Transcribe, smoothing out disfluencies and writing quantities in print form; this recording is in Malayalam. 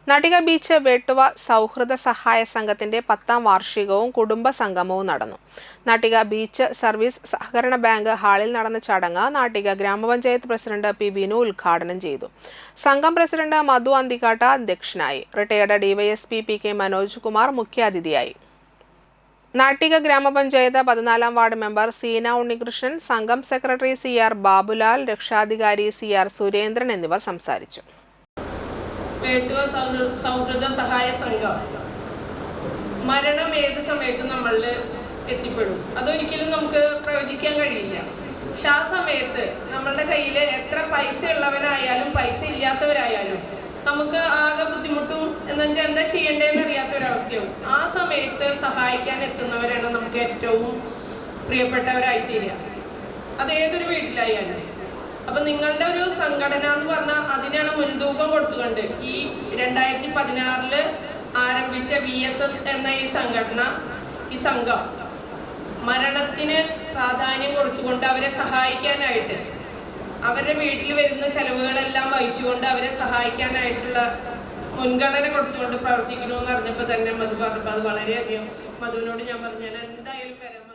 നാട്ടിക ബീച്ച് വേട്ടുവ സൗഹൃദ സഹായ സംഘത്തിന്റെ 10ാം വാർഷികവും കുടുംബ സംഗമവും നടന്നു. നാട്ടിക ബീച്ച് സർവീസ് സഹകരണ ബാങ്ക് ഹാളിൽ നടന്ന ചടങ്ങ് നാട്ടിക ഗ്രാമപഞ്ചായത്ത് പ്രസിഡന്റ് പി വിനു ഉദ്ഘാടനം ചെയ്തു. സംഘം പ്രസിഡന്റ് മധു അന്തിക്കാട്ട അധ്യക്ഷനായി. Retired DYSP P K Manoj Kumar മുഖ്യാതിഥിയായി. നാട്ടിക ഗ്രാമപഞ്ചായത്ത് 14ാം വാർഡ് മെമ്പർ സീന ഉണ്ണികൃഷ്ണൻ, സംഘം സെക്രട്ടറി സി ആർ ബാബുലാൽ, രക്ഷാധികാരി സി ആർ സുരേന്ദ്രൻ എന്നിവർ സംസാരിച്ചു. വേട്ടുവ സൗഹൃദ സഹായ സംഘം മരണം ഏത് സമയത്തും നമ്മളിൽ എത്തിപ്പെടും. അതൊരിക്കലും നമുക്ക് പ്രവചിക്കാൻ കഴിയില്ല. പക്ഷെ ആ സമയത്ത് നമ്മളുടെ കയ്യിൽ എത്ര പൈസ ഉള്ളവരായാലും പൈസ ഇല്ലാത്തവരായാലും നമുക്ക് ആകെ ബുദ്ധിമുട്ടും എന്ന് വെച്ചാൽ എന്താ ചെയ്യേണ്ടതെന്ന് അറിയാത്തൊരവസ്ഥയാവും. ആ സമയത്ത് സഹായിക്കാൻ എത്തുന്നവരാണ് നമുക്ക് ഏറ്റവും പ്രിയപ്പെട്ടവരായി തീരുക. അത് ഏതൊരു വീട്ടിലായാലും. അപ്പം നിങ്ങളുടെ ഒരു സംഘടന എന്ന് പറഞ്ഞാൽ അതിനാണ് മുൻതൂക്കം കൊടുത്തുകൊണ്ട് ഈ 2016 ആരംഭിച്ച VSS എന്ന ഈ സംഘം മരണത്തിന് പ്രാധാന്യം കൊടുത്തുകൊണ്ട് അവരെ സഹായിക്കാനായിട്ട്, അവരുടെ വീട്ടിൽ വരുന്ന ചെലവുകളെല്ലാം വഹിച്ചുകൊണ്ട് അവരെ സഹായിക്കാനായിട്ടുള്ള മുൻഗണന കൊടുത്തുകൊണ്ട് പ്രവർത്തിക്കണമെന്ന് പറഞ്ഞപ്പോൾ തന്നെ മധു പറഞ്ഞപ്പോൾ അത് വളരെയധികം മധുവിനോട് ഞാൻ പറഞ്ഞു, ഞാൻ എന്തായാലും വരാം.